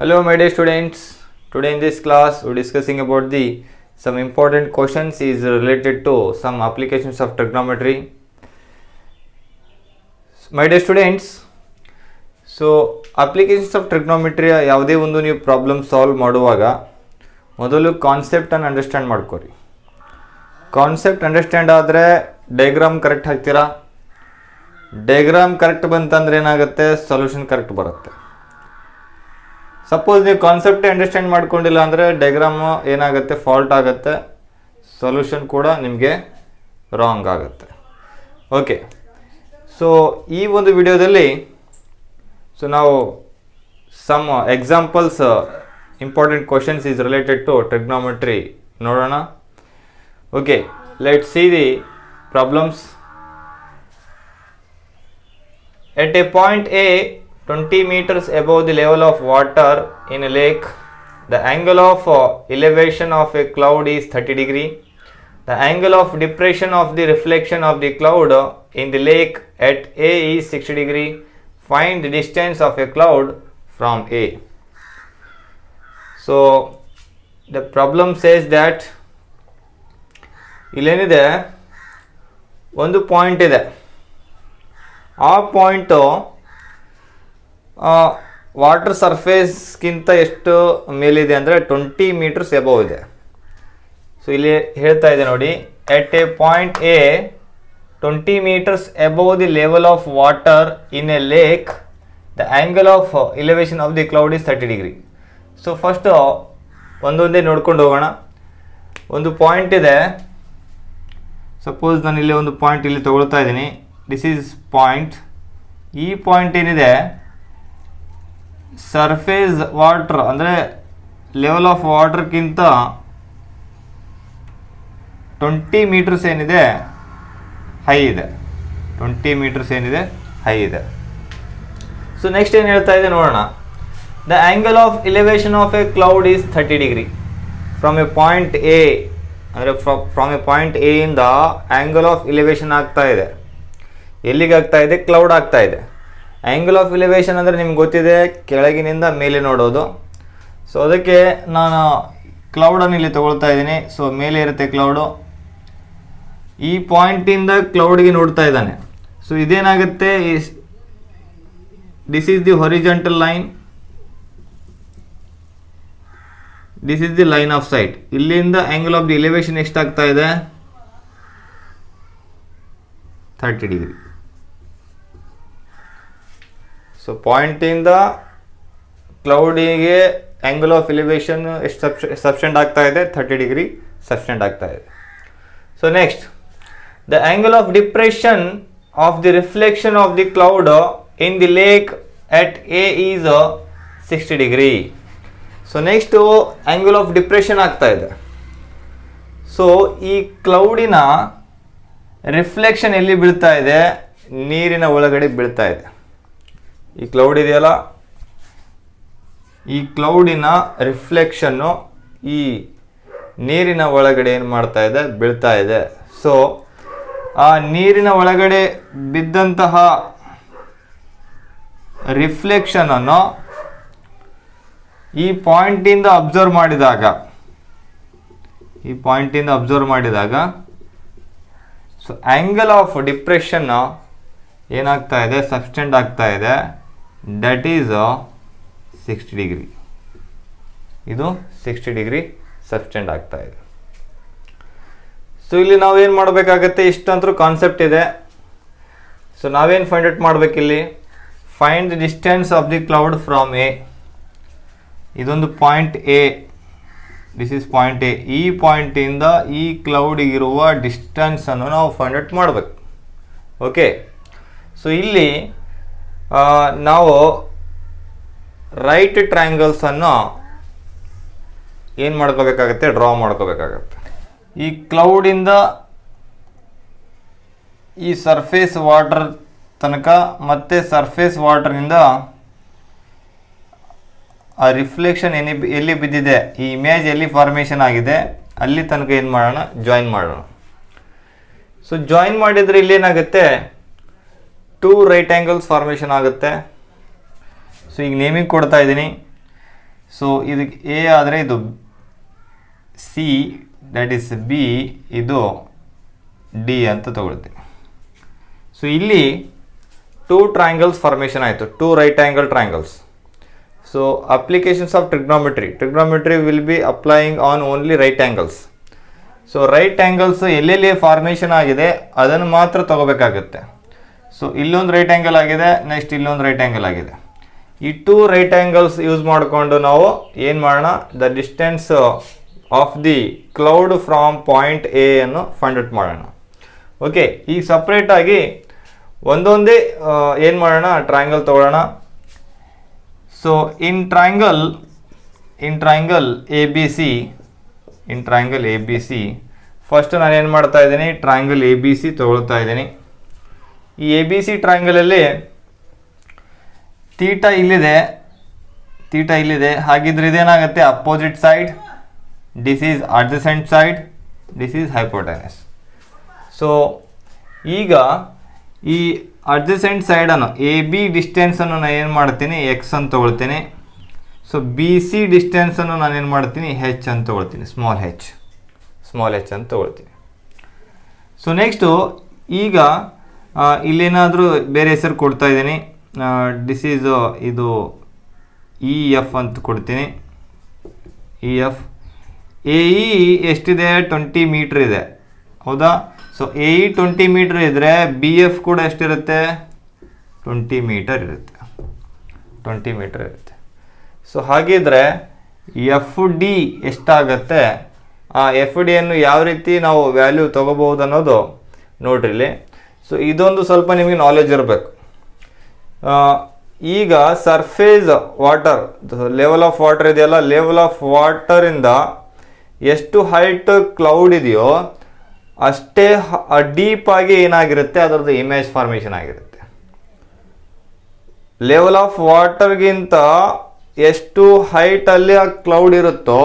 Hello my dear students, today in this class we are discussing about the some important questions is related to some applications of trigonometry. My dear students, so applications of trigonometry ಯಾವುದೇ ಒಂದು ನೀವು problem solve ಮಾಡುವಾಗ ಮೊದಲು concept ಅನ್ನು understand ಮಾಡ್ಕೊರಿ. Concept understand ಆದರೆ diagram correct ಹಾಕ್ತೀರಾ. Diagram correct ಬಂತಂದ್ರೆ ಏನಾಗುತ್ತೆ, ಸೊಲ್ಯೂಷನ್ ಕರೆಕ್ಟ್ ಬರುತ್ತೆ. ಸಪೋಸ್ ನೀವು ಕಾನ್ಸೆಪ್ಟೇ ಅಂಡರ್ಸ್ಟ್ಯಾಂಡ್ ಮಾಡ್ಕೊಂಡಿಲ್ಲ ಅಂದರೆ ಡಯಾಗ್ರಾಮ್ ಏನಾಗುತ್ತೆ, ಫಾಲ್ಟ್ ಆಗುತ್ತೆ, ಸೊಲ್ಯೂಷನ್ ಕೂಡ ನಿಮಗೆ ರಾಂಗ್ ಆಗುತ್ತೆ. ಓಕೆ, ಸೊ ಈ ಒಂದು ವಿಡಿಯೋದಲ್ಲಿ ನಾವು some examples important questions is related to trigonometry ನೋಡೋಣ. Okay, let see the problems. At a point A 20 meters above the level of water in a lake, the angle of elevation of a cloud is 30 degree. The angle of depression of the reflection of the cloud in the lake at A is 60 degree. Find the distance of a cloud from A. So the problem says that ಇಲ್ಲೇನಿದೆ, ಒಂದು point ಇದೆ. ಆ point water ಸರ್ಫೇಸ್ಗಿಂತ ಎಷ್ಟು ಮೇಲಿದೆ ಅಂದರೆ 20 metres above ಇದೆ. So ಇಲ್ಲಿ ಹೇಳ್ತಾ ಇದೆ ನೋಡಿ, at a point A 20 meters above the level of water in a lake, the angle of elevation of the cloud is 30 degree. So first ಒಂದೊಂದೇ ನೋಡ್ಕೊಂಡು ಹೋಗೋಣ. ಒಂದು ಪಾಯಿಂಟ್ ಇದೆ. ಸಪೋಸ್ ನಾನು ಇಲ್ಲಿ ಒಂದು ಪಾಯಿಂಟ್ ಇಲ್ಲಿ ತಗೊಳ್ತಾ ಇದ್ದೀನಿ. This is point. ಈ ಪಾಯಿಂಟ್ ಏನಿದೆ, ಸರ್ಫೇಸ್ ವಾಟರ್ ಅಂದರೆ ಲೆವೆಲ್ ಆಫ್ ವಾಟರ್ಗಿಂತ 20 ಮೀಟರ್ಸ್ ಏನಿದೆ ಹೈ ಇದೆ. 20 ಮೀಟರ್ಸ್ ಏನಿದೆ ಹೈ ಇದೆ. ಸೊ ನೆಕ್ಸ್ಟ್ ಏನು ಹೇಳ್ತಾ ಇದೆ ನೋಡೋಣ. The angle of elevation of A cloud is 30 degree from a point A. ಅಂದರೆ ಫ್ರಮ್ ಎ ಪಾಯಿಂಟ್ ಎ ಇಂದ ಆ್ಯಂಗಲ್ ಆಫ್ ಎಲಿವೇಶನ್ ಆಗ್ತಾ ಇದೆ. ಎಲ್ಲಿಗೆ ಆಗ್ತಾ ಇದೆ? ಕ್ಲೌಡ್ ಆಗ್ತಾ ಇದೆ. ಆ್ಯಂಗಲ್ ಆಫ್ ಎಲಿವೇಶನ್ ಅಂದರೆ ನಿಮ್ಗೆ ಗೊತ್ತಿದೆ, ಕೆಳಗಿನಿಂದ ಮೇಲೆ ನೋಡೋದು. ಸೊ ಅದಕ್ಕೆ ನಾನು ಕ್ಲೌಡನ್ನು ಇಲ್ಲಿ ತಗೊಳ್ತಾ ಇದ್ದೀನಿ. ಸೊ ಮೇಲೆ ಇರುತ್ತೆ ಕ್ಲೌಡು. ಈ ಪಾಯಿಂಟಿಂದ ಕ್ಲೌಡ್ಗೆ ನೋಡ್ತಾ ಇದ್ದಾನೆ. ಸೊ ಇದೇನಾಗುತ್ತೆ, this is the horizontal line, this is the line of sight. ಇಲ್ಲಿಂದ ಆ್ಯಂಗಲ್ ಆಫ್ ದಿ ಎಲಿವೇಶನ್ ಎಷ್ಟಾಗ್ತಾ ಇದೆ? 30 ಡಿಗ್ರಿ. ಸೊ ಪಾಯಿಂಟಿಂದ ಕ್ಲೌಡಿಗೆ ಆ್ಯಂಗಲ್ ಆಫ್ ಎಲಿವೇಶನ್ ಎಷ್ಟು ಸಬ್ಸ್ಟೆಂಡ್ ಆಗ್ತಾ ಇದೆ? 30 ಡಿಗ್ರಿ ಸಬ್ಸ್ಟೆಂಡ್ ಆಗ್ತಾ ಇದೆ. So next, the angle of depression of the reflection of the cloud in the lake at A is 60 degree. So next angle of depression ಆಗ್ತಾ ಇದೆ. So ಈ ಕ್ಲೌಡಿನ reflection ಎಲ್ಲಿ ಬೀಳ್ತಾ ಇದೆ? ನೀರಿನ ಒಳಗಡೆ ಬೀಳ್ತಾ ಇದೆ. ಈ ಕ್ಲೌಡ್ ಇದೆಯಲ್ಲ, ಈ ಕ್ಲೌಡಿನ ರಿಫ್ಲೆಕ್ಷನ್ನು ಈ ನೀರಿನ ಒಳಗಡೆ ಏನು ಮಾಡ್ತಾ ಇದೆ? ಬೀಳ್ತಾ ಇದೆ. ಸೊ ಆ ನೀರಿನ ಒಳಗಡೆ ಬಿದ್ದಂತಹ ರಿಫ್ಲೆಕ್ಷನನ್ನು ಈ ಪಾಯಿಂಟಿಂದ ಅಬ್ಸರ್ವ್ ಮಾಡಿದಾಗ ಸೊ ಆ್ಯಂಗಲ್ ಆಫ್ ಡಿಪ್ರೆಷನ್ ಏನಾಗ್ತಾ ಇದೆ? ಸಬ್ಸ್ಟೆಂಡ್ ಆಗ್ತಾ ಇದೆ. That is 60 degree. ಇದು 60 ಡಿಗ್ರಿ ಸಬ್ಸ್ಟೆಂಡ್ ಆಗ್ತಾ ಇದೆ. ಸೊ ಇಲ್ಲಿ ನಾವೇನು ಮಾಡಬೇಕಾಗತ್ತೆ? ಇಷ್ಟಂತರೂ ಕಾನ್ಸೆಪ್ಟ್ ಇದೆ. ಸೊ ನಾವೇನು ಫೈಂಡ್ ಔಟ್ ಮಾಡಬೇಕಿಲ್ಲಿ? Find the distance of the cloud from A. ಇದೊಂದು point A, this is point A. ಈ ಪಾಯಿಂಟಿಂದ ಈ ಕ್ಲೌಡಿಗಿರುವ ಡಿಸ್ಟೆನ್ಸನ್ನು ನಾವು ಫೈಂಡ್ ಔಟ್ ಮಾಡಬೇಕು. ಓಕೆ, ಸೊ ಇಲ್ಲಿ ನಾವು ರೈಟ್ ಟ್ರಯಾಂಗಲ್ಸನ್ನು ಏನು ಮಾಡ್ಕೋಬೇಕಾಗತ್ತೆ? ಡ್ರಾ ಮಾಡ್ಕೋಬೇಕಾಗತ್ತೆ. ಈ ಕ್ಲೌಡಿಂದ ಈ ಸರ್ಫೇಸ್ ವಾಟರ್ ತನಕ ಮತ್ತು ಸರ್ಫೇಸ್ ವಾಟರ್ನಿಂದ ಆ ರಿಫ್ಲೆಕ್ಷನ್ ಎಲ್ಲಿ ಬಿದ್ದಿದೆ, ಈ ಇಮೇಜ್ ಎಲ್ಲಿ ಫಾರ್ಮೇಷನ್ ಆಗಿದೆ ಅಲ್ಲಿ ತನಕ ಏನು ಮಾಡೋಣ? ಜಾಯಿನ್ ಮಾಡೋಣ. ಸೊ ಜಾಯಿನ್ ಮಾಡಿದರೆ ಇಲ್ಲೇನಾಗುತ್ತೆ? 2 ರೈಟ್ ಆ್ಯಂಗಲ್ಸ್ ಫಾರ್ಮೇಷನ್ ಆಗುತ್ತೆ. ಸೊ ಈಗ ನೇಮಿಂಗ್ ಕೊಡ್ತಾ ಇದ್ದೀನಿ. ಸೊ ಇದಕ್ಕೆ ಎ ಆದರೆ ಇದು ಸಿ, ದ್ಯಾಟ್ ಈಸ್ ಬಿ, ಇದು ಡಿ ಅಂತ ತಗೊಳ್ತೀನಿ. ಸೊ ಇಲ್ಲಿ 2 ಟ್ರಯಾಂಗಲ್ಸ್ ಫಾರ್ಮೇಷನ್ ಆಯಿತು, 2 right angle triangles. So applications of trigonometry will be applying on only right angles. So right angles ಎಲ್ಲೆಲ್ಲಿ ಫಾರ್ಮೇಷನ್ ಆಗಿದೆ ಅದನ್ನು ಮಾತ್ರ ತಗೋಬೇಕಾಗುತ್ತೆ. ಸೊ ಇಲ್ಲೊಂದು ರೈಟ್ ಆ್ಯಂಗಲ್ ಆಗಿದೆ, ನೆಕ್ಸ್ಟ್ ಇಲ್ಲೊಂದು ರೈಟ್ ಆ್ಯಂಗಲ್ ಆಗಿದೆ. ಈ 2 ರೈಟ್ ಆ್ಯಂಗಲ್ಸ್ ಯೂಸ್ ಮಾಡಿಕೊಂಡು ನಾವು ಏನು ಮಾಡೋಣ, the distance of the cloud from point A ಅನ್ನು ಫೈಂಡ್ ಔಟ್ ಮಾಡೋಣ. ಓಕೆ, ಈಗ ಸಪ್ರೇಟಾಗಿ ಒಂದೊಂದೇ ಏನು ಮಾಡೋಣ, ಟ್ರಯಾಂಗಲ್ ತಗೊಳ್ಳೋಣ. So in triangle A B C first ನಾನು ಏನು ಮಾಡ್ತಾ ಇದ್ದೀನಿ, ಟ್ರಯಾಂಗಲ್ ಎ ಬಿ ಸಿ ತೊಗೊಳ್ತಾ ಇದ್ದೀನಿ. ಈ ಎ ಬಿ ಸಿ ಟ್ರಯಾಂಗಲಲ್ಲಿ ತೀಟ ಇಲ್ಲಿದೆ, ಹಾಗಿದ್ರೆ ಇದೇನಾಗುತ್ತೆ, opposite side, this is adjacent side, this is hypotenuse. So ಈಗ ಈ ಅಡ್ಜಸೆಂಟ್ ಸೈಡನ್ನು ಎ ಬಿ ಡಿಸ್ಟೆನ್ಸನ್ನು ನಾನು ಏನು ಮಾಡ್ತೀನಿ, ಎಕ್ಸ್ ಅಂತ ತೊಗೊಳ್ತೀನಿ. ಸೊ ಬಿ ಸಿ ಡಿಸ್ಟೆನ್ಸನ್ನು ನಾನು ಏನು ಮಾಡ್ತೀನಿ, ಹೆಚ್ ಅಂತ ತೊಗೊಳ್ತೀನಿ, ಸ್ಮಾಲ್ ಹೆಚ್ ಅಂತ ತೊಗೊಳ್ತೀನಿ. ಸೊ ನೆಕ್ಸ್ಟು ಈಗ ಇಲ್ಲೇನಾದರೂ ಬೇರೆ ಹೆಸರು ಕೊಡ್ತಾ ಇದ್ದೀನಿ, ದಿಸ್ ಈಸ್ ಇದು ಇ ಎಫ್ ಅಂತ ಕೊಡ್ತೀನಿ. ಇ ಎಫ್ ಎ ಇ ಎಷ್ಟಿದೆ, 20 ಮೀಟ್ರ್ ಇದೆ, ಹೌದಾ? ಸೊ ಎ ಇ 20 ಮೀಟ್ರ್ ಇದ್ದರೆ ಬಿ ಎಫ್ ಕೂಡ ಎಷ್ಟಿರುತ್ತೆ, 20 ಮೀಟರ್ ಇರುತ್ತೆ. ಸೊ ಹಾಗಿದ್ರೆ ಎಫ್ ಡಿ ಎಷ್ಟಾಗತ್ತೆ, ಆ ಎಫ್ ಡಿಯನ್ನು ಯಾವ ರೀತಿ ನಾವು ವ್ಯಾಲ್ಯೂ ತೊಗೋಬಹುದು ಅನ್ನೋದು ನೋಡ್ರಿ ಇಲ್ಲಿ. ಸೊ ಇದೊಂದು ಸ್ವಲ್ಪ ನಿಮಗೆ ನಾಲೆಜ್ ಇರಬೇಕು. ಈಗ surface water, level of water ಇದೆಯಲ್ಲ, ಲೆವೆಲ್ ಆಫ್ ವಾಟರಿಂದ ಎಷ್ಟು ಹೈಟ್ ಕ್ಲೌಡ್ ಇದೆಯೋ ಅಷ್ಟೇ ಡೀಪ್ ಆಗಿ ಏನಾಗಿರುತ್ತೆ, ಅದರದ್ದು ಇಮೇಜ್ ಫಾರ್ಮೇಷನ್ ಆಗಿರುತ್ತೆ. ಲೆವೆಲ್ ಆಫ್ ವಾಟರ್ಗಿಂತ ಎಷ್ಟು ಹೈಟಲ್ಲಿ ಆ ಕ್ಲೌಡ್ ಇರುತ್ತೋ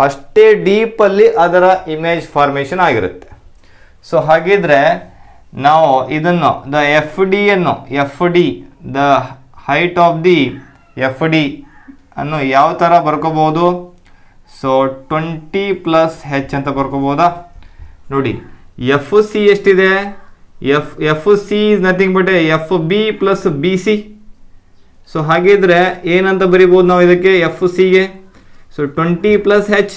ಅಷ್ಟೇ ಡೀಪಲ್ಲಿ ಅದರ ಇಮೇಜ್ ಫಾರ್ಮೇಷನ್ ಆಗಿರುತ್ತೆ. ಸೊ ಹಾಗಿದ್ರೆ ನಾವು ಇದನ್ನು the F D the height of the F D ಅನ್ನು ಯಾವ ಥರ ಬರ್ಕೋಬೋದು, ಸೊ 20 + ಹೆಚ್ ಅಂತ ಬರ್ಕೋಬೋದಾ? ನೋಡಿ, ಎಫ್ ಸಿ ಎಷ್ಟಿದೆ, F C is nothing but F B plus B C. So ಹಾಗಿದ್ರೆ ಏನಂತ ಬರಿಬೋದು ನಾವು ಇದಕ್ಕೆ, ಎಫ್ ಸಿಗೆ? So 20 + H.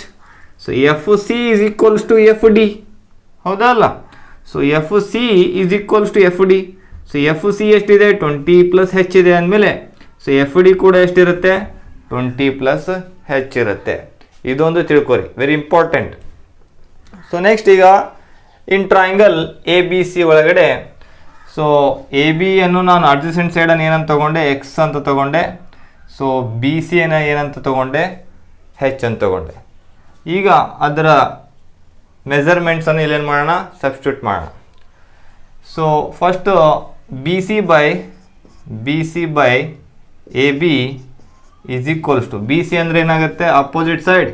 So F C is equals to F D, ಹೌದಾ ಅಲ್ಲ? So F C is equals to F D. So F C ಎಷ್ಟಿದೆ, 20 + ಹೆಚ್ ಇದೆ ಅಂದಮೇಲೆ ಸೊ ಎಫ್ ಡಿ ಕೂಡ ಎಷ್ಟಿರುತ್ತೆ, 20 + ಹೆಚ್ ಇರುತ್ತೆ. ಇದೊಂದು ತಿಳ್ಕೊರಿ, ವೆರಿ ಇಂಪಾರ್ಟೆಂಟ್. ಸೊ ನೆಕ್ಸ್ಟ್ ಈಗ ಇನ್ ಟ್ರಯಾಂಗಲ್ ಎ ಬಿ ಸಿ ಒಳಗಡೆ, ಸೊ ಎ ಬಿ ಅನ್ನು ನಾನು ಅಡ್ಜಸೆಂಟ್ ಸೈಡನ್ನು ಏನಂತ ತೊಗೊಂಡೆ, ಎಕ್ಸ್ ಅಂತ ತೊಗೊಂಡೆ. ಸೊ ಬಿ ಸಿ ಅನ್ನು ಏನಂತ ತೊಗೊಂಡೆ, ಹೆಚ್ ಅಂತ ತೊಗೊಂಡೆ. ಈಗ ಅದರ ಮೆಜರ್ಮೆಂಟ್ಸನ್ನು ಇಲ್ಲೇನು ಮಾಡೋಣ, ಸಬ್ಸ್ಟಿಟ್ಯೂಟ್ ಮಾಡೋಣ. So first B C by A B is equals to, B C ಅಂದರೆ ಏನಾಗುತ್ತೆ, ಅಪೋಸಿಟ್ ಸೈಡ್,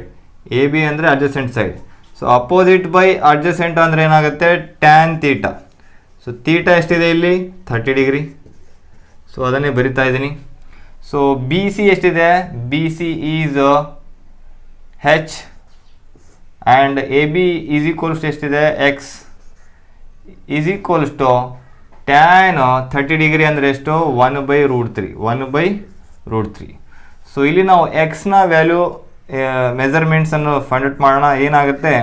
ಎ ಬಿ ಅಂದರೆ adjacent side. So opposite by adjacent ಅಂದರೆ ಏನಾಗುತ್ತೆ, ಟ್ಯಾನ್ ತೀಟ. ಸೊ ತೀಟ ಎಷ್ಟಿದೆ ಇಲ್ಲಿ, 30 ಡಿಗ್ರಿ. ಸೊ ಅದನ್ನೇ ಬರಿತಾ ಇದ್ದೀನಿ. ಸೊ ಬಿ ಸಿ ಎಷ್ಟಿದೆ, B C is H and A B is equals ಎಷ್ಟಿದೆ, x is equals to tan 30 degree ಅಂದರೆ ಎಷ್ಟು, 1/√3. ಸೊ ಇಲ್ಲಿ ನಾವು ಎಕ್ಸ್ನ ವ್ಯಾಲ್ಯೂ ಮೆಜರ್ಮೆಂಟ್ಸನ್ನು ಫೈಂಡ್ ಔಟ್ ಮಾಡೋಣ. ಏನಾಗುತ್ತೆ,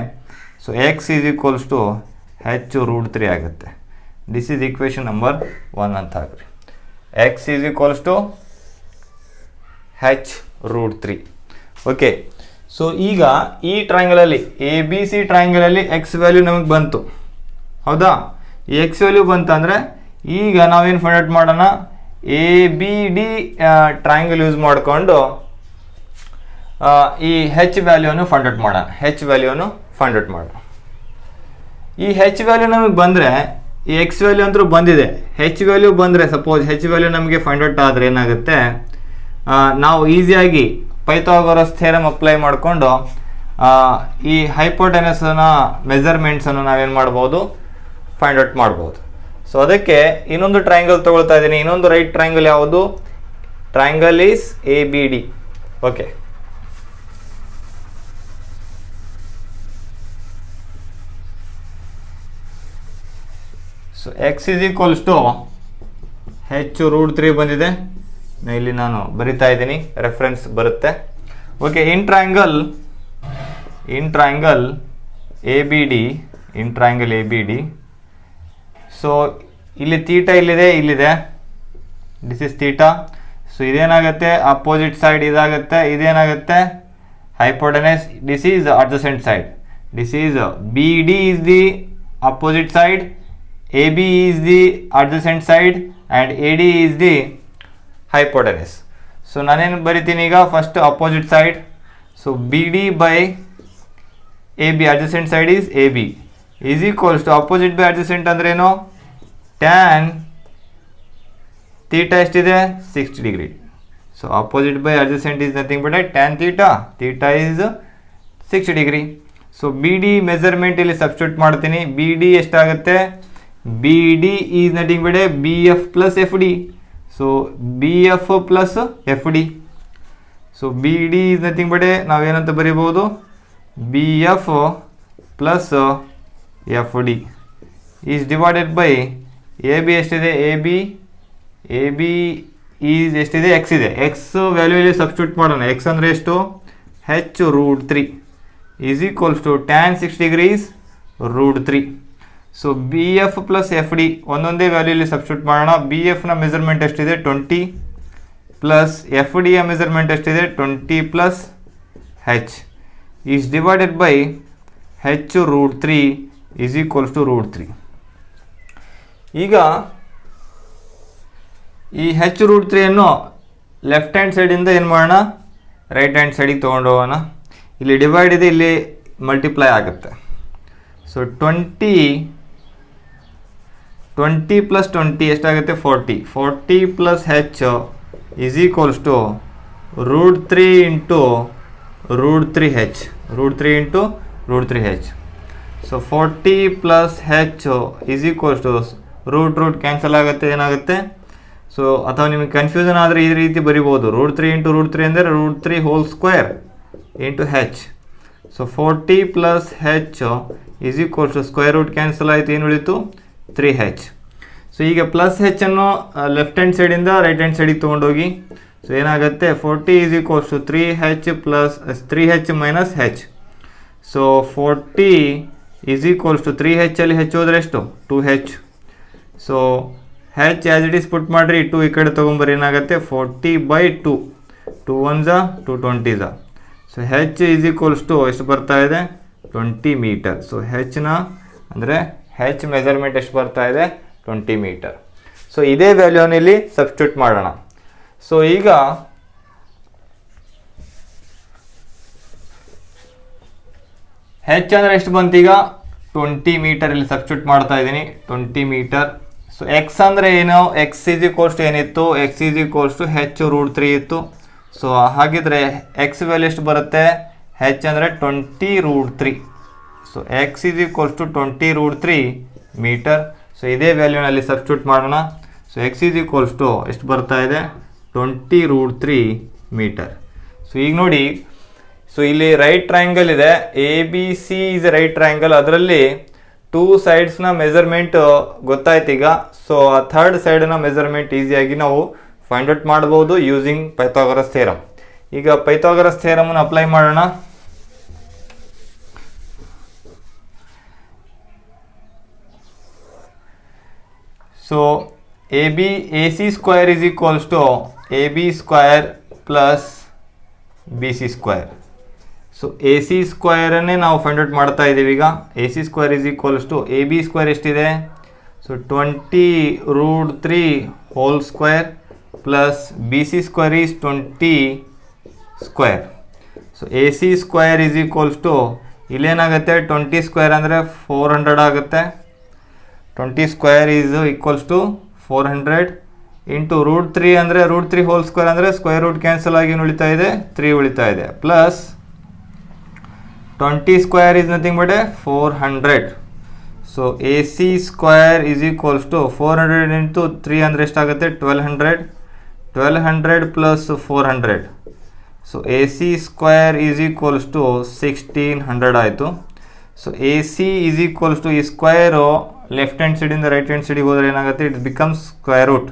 so X is equals to h√3 ಆಗುತ್ತೆ. ದಿಸ್ ಈಸ್ ಈಕ್ವೇಷನ್ ನಂಬರ್ 1 ಅಂತ ಹಾಕ್ರಿ. X is equals to h√3. Okay, so ಈಗ ಈ ಟ್ರಯಾಂಗಲಲ್ಲಿ ಎ ಬಿ ಸಿ ಟ್ರಯಾಂಗಲಲ್ಲಿ ಎಕ್ಸ್ ವ್ಯಾಲ್ಯೂ ನಮಗೆ ಬಂತು, ಹೌದಾ? ಈ ಎಕ್ಸ್ ವ್ಯಾಲ್ಯೂ ಬಂತಂದರೆ ಈಗ ನಾವೇನು ಫೈಂಡ್ ಔಟ್ ಮಾಡೋಣ, A B D triangle use ಮಾಡಿಕೊಂಡು ಈ ಹೆಚ್ ವ್ಯಾಲ್ಯೂವನ್ನು ಫೈಂಡ್ ಔಟ್ ಮಾಡೋಣ. ಈ ಹೆಚ್ ವ್ಯಾಲ್ಯೂ ನಮಗೆ ಬಂದರೆ, ಈ ಎಕ್ಸ್ ವ್ಯಾಲ್ಯೂ ಅಂತೂ ಬಂದಿದೆ, ಹೆಚ್ ವ್ಯಾಲ್ಯೂ ಬಂದರೆ, ಸಪೋಸ್ ಹೆಚ್ ವ್ಯಾಲ್ಯೂ ನಮಗೆ ಫೈಂಡ್ ಔಟ್ ಆದರೆ ಏನಾಗುತ್ತೆ, ನಾವು ಈಸಿಯಾಗಿ ಪೈಥಾಗೊರಸ್ ಥಿಯರಮ್ ಅಪ್ಲೈ ಮಾಡಿಕೊಂಡು ಈ ಹೈಪೋಟೆನಸ್ನ ಮೆಜರ್ಮೆಂಟ್ಸನ್ನು ನಾವೇನು ಮಾಡ್ಬೋದು, ಫೈಂಡ್ ಔಟ್ ಮಾಡ್ಬೋದು. ಸೊ ಅದಕ್ಕೆ ಇನ್ನೊಂದು ಟ್ರಯಾಂಗಲ್ ತೊಗೊಳ್ತಾ ಇದ್ದೀನಿ. ಇನ್ನೊಂದು ರೈಟ್ ಟ್ರಯಾಂಗಲ್ ಯಾವುದು, triangle is A B D. Okay, so X is equals to H √3 ಬಂದಿದೆ. ಇಲ್ಲಿ ನಾನು ಬರಿತಾ ಇದ್ದೀನಿ, ರೆಫರೆನ್ಸ್ ಬರುತ್ತೆ. Okay, in triangle A B D. So ಇಲ್ಲಿ ತೀಟಾ ಇಲ್ಲಿದೆ, ದಿಸ್ ಇಸ್ ತೀಟಾ. ಸೊ ಇದೇನಾಗುತ್ತೆ, ಅಪೋಸಿಟ್ ಸೈಡ್ ಇದಾಗುತ್ತೆ, ಇದೇನಾಗುತ್ತೆ hypotenuse. This is adjacent side. This is B D is the opposite side, A B is the adjacent side and A D is the hypotenuse. So ನಾನೇನು ಬರಿತೀನಿ ಈಗ, first opposite side. So B D by A B, adjacent side is A B, is equals to opposite by adjacent ಅಂದ್ರೇನು, tan theta ಎಷ್ಟಿದೆ 60 degree. So opposite by adjacent is nothing but tan theta is 60 degree. So B D measurement ಇಲ್ಲಿ substitute ಮಾಡ್ತೀನಿ. B D ಎಷ್ಟಾಗುತ್ತೆ, B D is nothing but B F plus F D. So B F plus F D. So B D is nothing but ನಾವೇನಂತ ಬರೀಬೋದು, B F plus F D is divided by A B ಎಷ್ಟಿದೆ, A B is ಎಷ್ಟಿದೆ, x ಇದೆ. X value ಇಲ್ಲಿ substitute ಮಾಡೋಣ. X ಅಂದರೆ ಎಷ್ಟು, H √3 is equals to tan 60 degrees √3. So B F plus F D ಒಂದೊಂದೇ ವ್ಯಾಲ್ಯೂ ಇಲ್ಲಿ substitute ಮಾಡೋಣ. ಬಿ ಎಫ್ನ ಮೆಜರ್ಮೆಂಟ್ ಎಷ್ಟಿದೆ 20 ಪ್ಲಸ್ ಎಫ್ ಡಿಯ ಮೆಜರ್ಮೆಂಟ್ ಎಷ್ಟಿದೆ 20 plus H is divided by H √3 is equals to √3. ಈಗ ಈ ಹೆಚ್ √3 ಅನ್ನು ಲೆಫ್ಟ್ ಹ್ಯಾಂಡ್ ಸೈಡಿಂದ ಏನು ಮಾಡೋಣ, ರೈಟ್ ಹ್ಯಾಂಡ್ ಸೈಡಿಗೆ ತೊಗೊಂಡು ಹೋಗೋಣ. ಇಲ್ಲಿ ಡಿವೈಡ್ ಇದೆ, ಇಲ್ಲಿ ಮಲ್ಟಿಪ್ಲೈ ಆಗುತ್ತೆ. ಸೊ 20 ಪ್ಲಸ್ 20 ಎಷ್ಟಾಗುತ್ತೆ 40 plus H is equals to √3 into √3 H, √3 H. So 40 plus H is equals to root cancel ಆಗುತ್ತೆ, ಏನಾಗುತ್ತೆ. ಸೊ ಅಥವಾ ನಿಮಗೆ ಕನ್ಫ್ಯೂಷನ್ ಆದರೆ ಈ ರೀತಿ ಬರಿಬೋದು, √3 ಇಂಟು √3 ಅಂದರೆ √3 whole square into H. So 40 plus H is equals to square root cancel ಆಯಿತು, ಏನು ಉಳಿತು 3h. ಸೊ ಈಗ ಪ್ಲಸ್ ಹೆಚ್ಚನ್ನು ಲೆಫ್ಟ್ ಹ್ಯಾಂಡ್ ಸೈಡಿಂದ ರೈಟ್ ಹ್ಯಾಂಡ್ ಸೈಡಿಗೆ ತೊಗೊಂಡೋಗಿ. ಸೊ ಏನಾಗುತ್ತೆ 40 is equals to 3h minus H. So 40 is equals to 3h ಅಲ್ಲಿ ಹೆಚ್ ಹೋದ್ರೆ ಎಷ್ಟು 2h. So H as it is put ಮಾಡಿರಿ, 2 ಈ ಕಡೆ ತೊಗೊಂಬರ್ರಿ, ಏನಾಗುತ್ತೆ 40/2, 2 1s 2 20s. So H is equals to ಎಷ್ಟು ಬರ್ತಾ ಇದೆ 20 ಮೀಟರ್. ಸೊ ಹೆಚ್ನ ಅಂದರೆ ಹೆಚ್ ಮೆಜರ್ಮೆಂಟ್ ಎಷ್ಟು ಬರ್ತಾ ಇದೆ 20 ಮೀಟರ್. ಸೊ ಇದೇ ವ್ಯಾಲ್ಯೂನ ಇಲ್ಲಿ ಸಬ್ಸ್ಟಿಟ್ಯೂಟ್ ಮಾಡೋಣ. ಸೊ ಈಗ ಹೆಚ್ ಅಂದರೆ ಎಷ್ಟು ಬಂತೀಗ 20 ಮೀಟರ್, ಇಲ್ಲಿ ಸಬ್ಸ್ಟಿಟ್ಯೂಟ್ ಮಾಡ್ತಾ ಇದ್ದೀನಿ 20 ಮೀಟರ್. ಸೊ ಎಕ್ಸ್ ಅಂದರೆ ಏನು, ಎಕ್ಸ್ ಈಸ್ ಈಕ್ವಲ್ಸ್ ಟು ಏನಿತ್ತು, X is equals two H √3 ಇತ್ತು. ಸೊ ಹಾಗಿದ್ರೆ ಎಕ್ಸ್ ವ್ಯಾಲ್ಯೂ ಎಷ್ಟು ಬರುತ್ತೆ, ಹೆಚ್ ಅಂದರೆ 20√3. So X is equals to 20√3 metre. So ಇದೇ ವ್ಯಾಲ್ಯೂನಲ್ಲಿ ಸಬ್ಸ್ಟಿಟ್ಯೂಟ್ ಮಾಡೋಣ. So X is equals to ಎಷ್ಟು ಬರ್ತಾ ಇದೆ 20√3 ಮೀಟರ್. ಸೊ ಈಗ ನೋಡಿ, ಸೊ ಇಲ್ಲಿ ರೈಟ್ ಟ್ರಯಾಂಗಲ್ ಇದೆ, A B C is right triangle. ಅದರಲ್ಲಿ 2 ಸೈಡ್ಸ್ನ ಮೆಜರ್ಮೆಂಟ್ ಗೊತ್ತಾಯ್ತು ಈಗ. ಸೊ ಆ ಥರ್ಡ್ ಸೈಡ್ನ ಮೆಜರ್ಮೆಂಟ್ ಈಸಿಯಾಗಿ ನಾವು ಫೈಂಡ್ ಔಟ್ ಮಾಡ್ಬೋದು ಯೂಸಿಂಗ್ ಪೈಥಾಗರಸ್ ಥಿಯರಮ್. ಈಗ ಪೈಥಾಗರಸ್ ಥಿಯರಮನ್ನು ಅಪ್ಲೈ ಮಾಡೋಣ. So A C square is equals to A B square plus B C square. So A C ಸ್ಕ್ವೇರನ್ನೇ ನಾವು ಫೈಂಡ್ ಔಟ್ ಮಾಡ್ತಾ ಇದ್ದೀವಿ ಈಗ. A C square is equals to A B square ಎಷ್ಟಿದೆ, so 20√3 whole square plus B C square is 20 square. So A C square is equals to ಇಲ್ಲೇನಾಗುತ್ತೆ 20 square ಅಂದರೆ 400 ಆಗುತ್ತೆ. 20 square is equals to 400 into √3 ಅಂದರೆ √3 whole square ಅಂದರೆ square root cancel ಆಗಿ ಏನು ಉಳಿತಾ ಇದೆ 3 ಉಳಿತಾ ಇದೆ, plus 20 square is nothing but 400. So A C square is equals to 400 into 3 ಅಂದರೆ ಎಷ್ಟಾಗುತ್ತೆ 1200 plus 400. So A C square is equals to 1600 ಆಯಿತು. So A C is equals to ಈ ಸ್ಕ್ವೇರು ಲೆಫ್ಟ್ ಹ್ಯಾಂಡ್ ಸೈಡಿಂದ ರೈಟ್ ಹ್ಯಾಂಡ್ ಸೈಡಿಗೆ ಹೋದರೆ ಏನಾಗುತ್ತೆ, it becomes square root.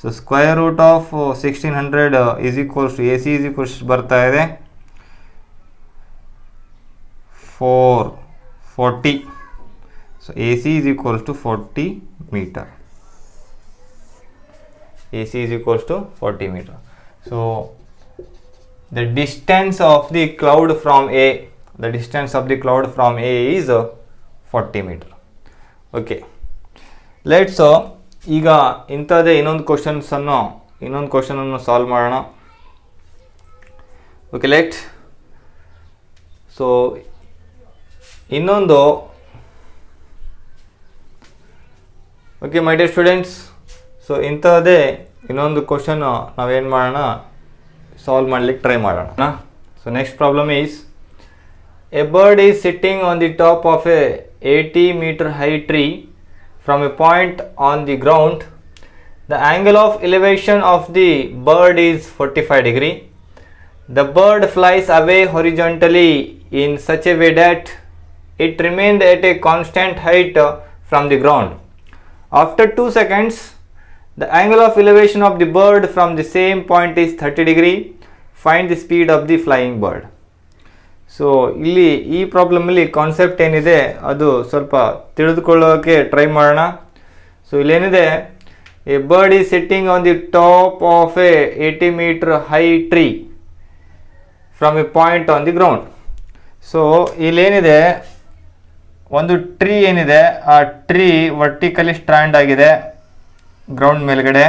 So square root of 1600 is equals to AC is equals ಬರ್ತಾ ಇದೆ 440. So AC is equals to 40 metre. AC is equals to 40 meter. So the distance of the cloud from A, the distance of the cloud from A is 40 meter. Okay, let's ಈಗ ಇಂಥದ್ದೇ ಇನ್ನೊಂದು question ಅನ್ನು solve ಮಾಡೋಣ. Okay, let. So ಇನ್ನೊಂದು, okay my dear students, so ಇಂಥದ್ದೇ ಇನ್ನೊಂದು question ನಾವೇನು ಮಾಡೋಣ, ಸಾಲ್ವ್ ಮಾಡ್ಲಿಕ್ಕೆ ಟ್ರೈ ಮಾಡೋಣ. So next problem is, A bird is sitting on the top of a 80 meter high tree from a point on the ground. The angle of elevation of the bird is 45 degree. The bird flies away horizontally in such a way that it remained at a constant height from the ground. After 2 seconds, the angle of elevation of the bird from the same point is 30 degree. Find the speed of the flying bird. So ಇಲ್ಲಿ ಈ ಪ್ರಾಬ್ಲಮಲ್ಲಿ concept ಏನಿದೆ ಅದು ಸ್ವಲ್ಪ ತಿಳಿದುಕೊಳ್ಳೋಕೆ try ಮಾಡೋಣ. So ಇಲ್ಲೇನಿದೆ, a bird is sitting on the top of a 80 meter high tree from a point on the ground. So ಇಲ್ಲೇನಿದೆ, ಒಂದು ಟ್ರೀ ಏನಿದೆ, ಆ ಟ್ರೀ ವರ್ಟಿಕಲಿ ಸ್ಟ್ಯಾಂಡ್ ಆಗಿದೆ ಗ್ರೌಂಡ್ ಮೇಲ್ಗಡೆ.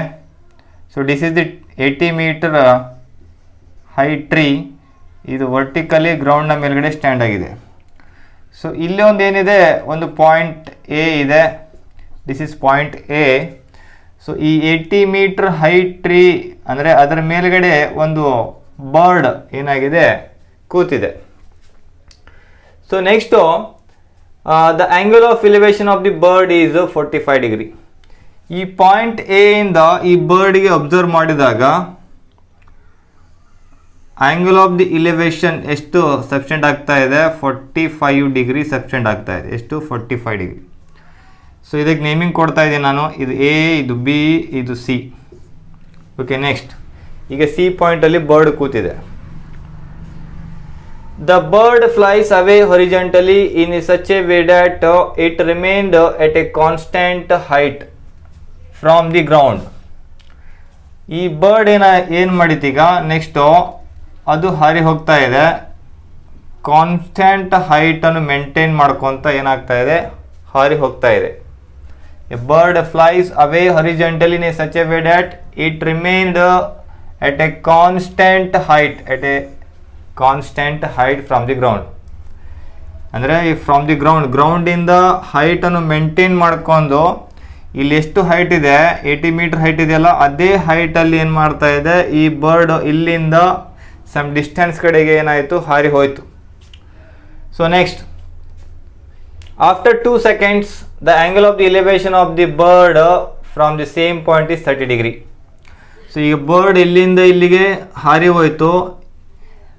So this is the 80 meter high tree. ಇದು vertically ಗ್ರೌಂಡ್ನ ಮೇಲ್ಗಡೆ stand ಆಗಿದೆ. ಸೊ ಇಲ್ಲಿ ಒಂದು ಏನಿದೆ, ಒಂದು ಪಾಯಿಂಟ್ ಎ ಇದೆ. This is point A. So ಈ 80 meter ಹೈ ಟ್ರೀ ಅಂದರೆ ಅದರ ಮೇಲ್ಗಡೆ ಒಂದು ಬರ್ಡ್ ಏನಾಗಿದೆ, ಕೂತಿದೆ. So next, the angle of elevation of the bird is 45 degree. ಈ ಪಾಯಿಂಟ್ ಎ ಇಂದ ಈ ಬರ್ಡ್ಗೆ ಅಬ್ಸರ್ವ್ ಮಾಡಿದಾಗ ಆ್ಯಂಗಲ್ ಆಫ್ ದಿ ಇಲಿವೇಶನ್ ಎಷ್ಟು ಸಬ್ಸ್ಟೆಂಡ್ ಆಗ್ತಾ ಇದೆ, 45 degree ಸಬ್ಸ್ಟೆಂಡ್ ಆಗ್ತಾ ಇದೆ. ಎಷ್ಟು, 45 degree. ಸೊ ಇದಕ್ಕೆ ನೇಮಿಂಗ್ ಕೊಡ್ತಾ ಇದ್ದೀನಿ ನಾನು. ಇದು ಎ, ಇದು ಬಿ, ಇದು ಸಿ. ಓಕೆ, ನೆಕ್ಸ್ಟ್ ಈಗ ಸಿ ಪಾಯಿಂಟಲ್ಲಿ ಬರ್ಡ್ ಕೂತಿದೆ. The bird flies away horizontally in such a way that it remained at a constant height from the ground. ಈ ಬರ್ಡ್ ಏನು ಮಾಡಿತೀಗ, ನೆಕ್ಸ್ಟು ಅದು ಹಾರಿ ಹೋಗ್ತಾ ಇದೆ, ಕಾನ್ಸ್ಟೆಂಟ್ ಹೈಟನ್ನು ಮೇಂಟೈನ್ ಮಾಡ್ಕೊತ ಏನಾಗ್ತಾ ಇದೆ, ಹಾರಿ ಹೋಗ್ತಾ ಇದೆ. A bird flies away horizontally in such a way that it remained at a constant height from the ground. ಅಂದರೆ ಫ್ರಮ್ ದಿ ಗ್ರೌಂಡಿಂದ ಹೈಟನ್ನು ಮೇಂಟೈನ್ ಮಾಡ್ಕೊಂಡು ಇಲ್ಲಿ ಎಷ್ಟು ಹೈಟ್ ಇದೆ, 80 meter ಹೈಟ್ ಇದೆಯಲ್ಲ, ಅದೇ ಹೈಟಲ್ಲಿ ಏನು ಮಾಡ್ತಾ ಇದೆ, ಈ ಬರ್ಡ್ ಇಲ್ಲಿಂದ ಸಮ್ ಡಿಸ್ಟೆನ್ಸ್ ಕಡೆಗೆ ಏನಾಯಿತು, ಹಾರಿ ಹೋಯಿತು. So next, after 2 seconds the angle of the elevation of the bird from the same point is 30 degree. So ಈಗ ಬರ್ಡ್ ಇಲ್ಲಿಂದ ಇಲ್ಲಿಗೆ ಹಾರಿ ಹೋಯಿತು.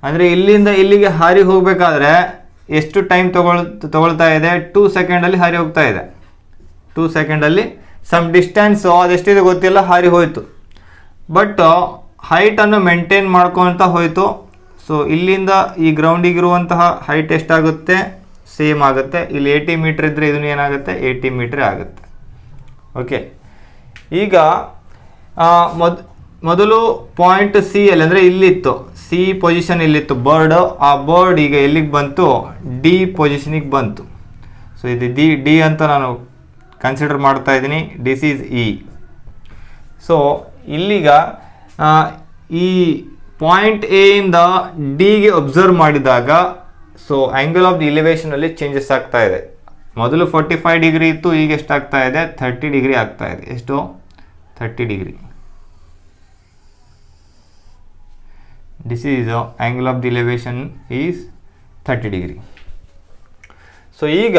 ಅಂದರೆ ಇಲ್ಲಿಂದ ಇಲ್ಲಿಗೆ ಹಾರಿ ಹೋಗಬೇಕಾದ್ರೆ ಎಷ್ಟು ಟೈಮ್ ತಗೊಳ್ತಾ ಇದೆ, 2 second ಹಾರಿ ಹೋಗ್ತಾ ಇದೆ. 2 second ಸಮ್ ಡಿಸ್ಟೆನ್ಸು ಅದೆಷ್ಟಿದೆ ಗೊತ್ತಿಲ್ಲ, ಹಾರಿ ಹೋಯಿತು. ಬಟ್ ಹೈಟನ್ನು ಮೇಂಟೈನ್ ಮಾಡ್ಕೊತ ಹೋಯಿತು. ಸೊ ಇಲ್ಲಿಂದ ಈ ಗ್ರೌಂಡಿಗಿರುವಂತಹ ಹೈಟ್ ಎಷ್ಟಾಗುತ್ತೆ, ಸೇಮ್ ಆಗುತ್ತೆ. ಇಲ್ಲಿ 80 meter ಇದ್ದರೆ ಇದನ್ನು ಏನಾಗುತ್ತೆ, 80 meter ಆಗುತ್ತೆ. ಓಕೆ, ಈಗ ಮೊದಲು ಪಾಯಿಂಟ್ ಸಿ ಅಲ್ಲಿ, ಅಂದರೆ ಇಲ್ಲಿತ್ತು, ಸಿ ಪೊಸಿಷನ್ ಇಲ್ಲಿತ್ತು ಬರ್ಡ್. ಆ ಬರ್ಡ್ ಈಗ ಎಲ್ಲಿಗೆ ಬಂತು, ಡಿ ಪೊಸಿಷನಿಗೆ ಬಂತು. ಸೊ ಇದು ಡಿ ಅಂತ ನಾನು ಕನ್ಸಿಡರ್ ಮಾಡ್ತಾ ಇದ್ದೀನಿ. This is E. ಸೊ ಇಲ್ಲಿಗ ಈ ಪಾಯಿಂಟ್ ಎ ಇಂದ ಡಿಗೆ ಅಬ್ಸರ್ವ್ ಮಾಡಿದಾಗ ಸೊ ಆ್ಯಂಗಲ್ ಆಫ್ ದಿ ಎಲಿವೇಶನಲ್ಲಿ ಚೇಂಜಸ್ ಆಗ್ತಾ ಇದೆ. ಮೊದಲು 45 degree ಇತ್ತು, ಈಗ ಎಷ್ಟಾಗ್ತಾ ಇದೆ, 30 degree ಆಗ್ತಾ ಇದೆ. ಎಷ್ಟು, 30 degree. This is angle of the elevation is 30 degree. So ಈಗ